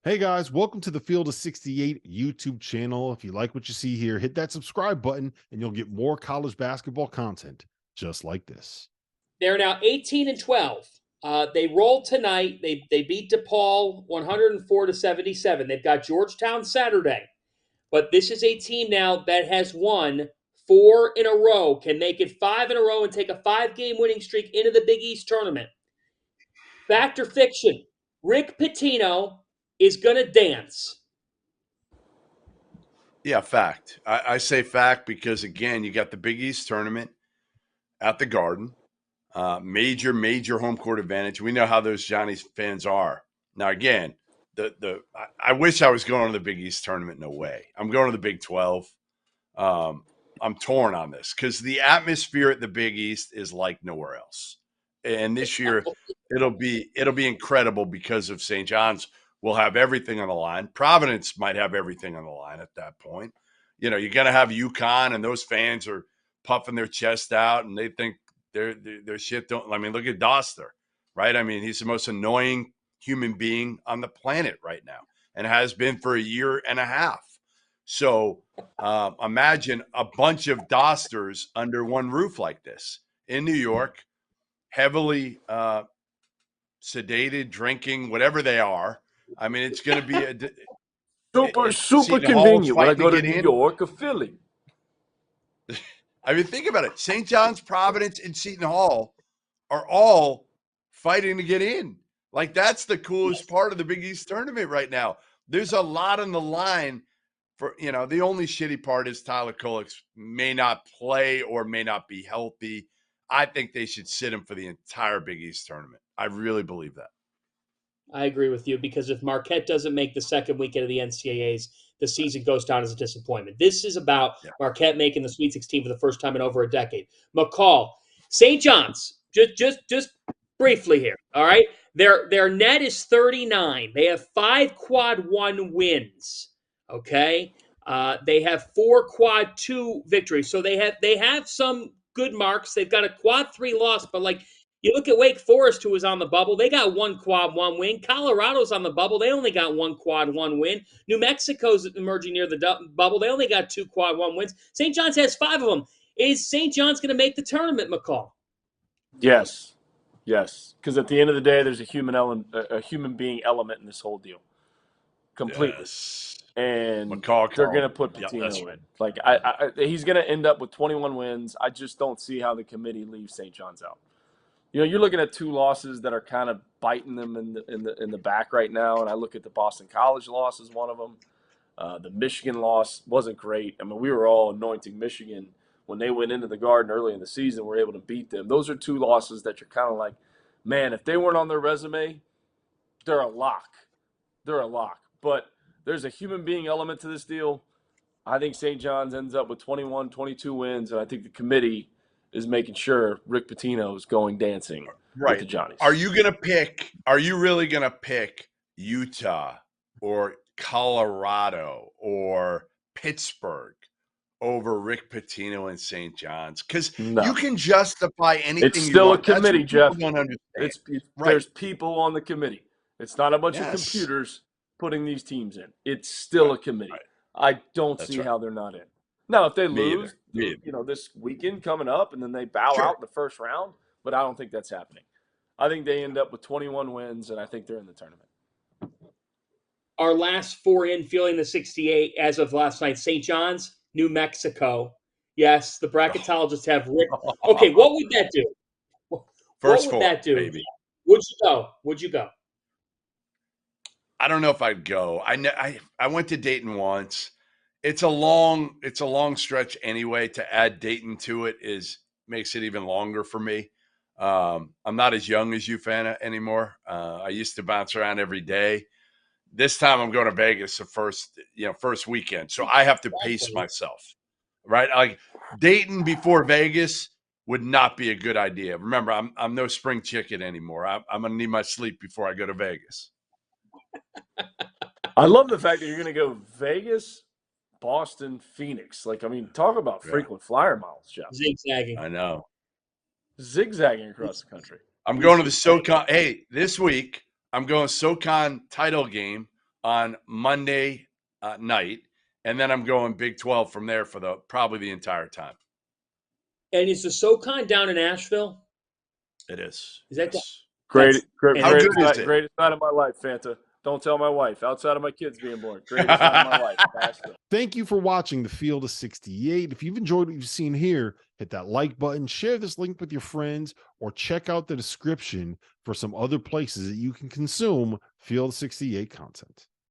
Hey guys, welcome to the Field of 68 YouTube channel. If you like what you see here, hit that subscribe button and you'll get more college basketball content just like this. They're now 18 and 12. They rolled tonight. They beat DePaul 104-77. They've got Georgetown Saturday, but this is a team now that has won 4 in a row. Can make it 5 in a row and take a 5-game winning streak into the Big East tournament. Fact or fiction? Rick Pitino is going to dance. Yeah, fact. I say fact because, again, you got the Big East tournament at the Garden. Major home court advantage. We know how those Johnny's fans are. Now, again, I wish I was going to the Big East tournament. No way. I'm going to the Big 12. I'm torn on this because the atmosphere at the Big East is like nowhere else. And this year, it'll be incredible because of St. John's. Will have everything on the line. Providence might have everything on the line at that point. You know, you're going to have UConn, and those fans are puffing their chest out, and they think their shit don't. I mean, look at Doster, right? I mean, he's the most annoying human being on the planet right now, and has been for a year and a half. So imagine a bunch of Dosters under one roof like this in New York, heavily sedated, drinking, whatever they are. I mean, it's going to be super convenient when I go to New York or Philly. I mean, think about it. St. John's, Providence, and Seton Hall are all fighting to get in. Like, that's the coolest part of the Big East tournament right now. There's a lot on the line for, you know, the only shitty part is Tyler Kolek may not play or may not be healthy. I think they should sit him for the entire Big East tournament. I really believe that. I agree with you because if Marquette doesn't make the second weekend of the NCAAs, the season goes down as a disappointment. This is about Marquette making the Sweet 16 for the first time in over a decade. McCall, St. John's, just briefly here, all right? Their net is 39. They have 5 quad 1 wins, okay? They have 4 quad 2 victories. So they have some good marks. They've got a quad 3 loss, but like you look at Wake Forest, who was on the bubble. They got 1 quad 1 win. Colorado's on the bubble. They only got 1 quad 1 win. New Mexico's emerging near the bubble. They only got 2 quad 1 wins. St. John's has 5 of them. Is St. John's going to make the tournament, McCall? Yes. Because at the end of the day, there's a human being element in this whole deal, completely. Yes. And McCall, they're going to put Pitino in. Like he's going to end up with 21 wins. I just don't see how the committee leaves St. John's out. You know, you're looking at 2 losses that are kind of biting them in the back right now, and I look at the Boston College loss as one of them. The Michigan loss wasn't great. I mean, we were all anointing Michigan when they went into the Garden early in the season. We're able to beat them. Those are 2 losses that you're kind of like, man, if they weren't on their resume, they're a lock. But there's a human being element to this deal. I think St. John's ends up with 21, 22 wins, and I think the committee is making sure Rick Pitino is going dancing with the Johnnies. Are you really going to pick Utah or Colorado or Pittsburgh over Rick Pitino and St. John's? Because you can justify anything. It's still a committee, Jeff. Right. There's people on the committee. It's not a bunch of computers putting these teams in. It's still a committee. Right. I don't see how they're not in. Now, if they lose, you know, this weekend coming up and then they bow out in the first round, but I don't think that's happening. I think they end up with 21 wins, and I think they're in the tournament. Our last 4 in filling the 68 as of last night, St. John's, New Mexico. Yes, the bracketologists have Rick. Okay, what would that do? First what would that do? Baby. Would you go? I don't know if I'd go. I went to Dayton once. It's a long stretch anyway. To add Dayton to it makes it even longer for me. I'm not as young as you, Fanta, anymore. I used to bounce around every day. This time I'm going to Vegas the first weekend, so I have to pace myself. Right, like Dayton before Vegas would not be a good idea. Remember, I'm no spring chicken anymore. I'm gonna need my sleep before I go to Vegas. I love the fact that you're gonna go Vegas, Boston, Phoenix. Like, I mean, talk about frequent flyer miles, Jeff. Zigzagging. I know. Zigzagging across the country. I'm going to the SoCon. Hey, this week I'm going SoCon title game on Monday night, and then I'm going Big 12 from there for probably the entire time. And is the SoCon down in Asheville? It is. Is that great? How good is it? Greatest night of my life, Fanta. Don't tell my wife. Outside of my kids being born, greatest night of my life. Asheville. Thank you for watching the Field of 68. If you've enjoyed what you've seen here, hit that like button, share this link with your friends, or check out the description for some other places that you can consume Field of 68 content.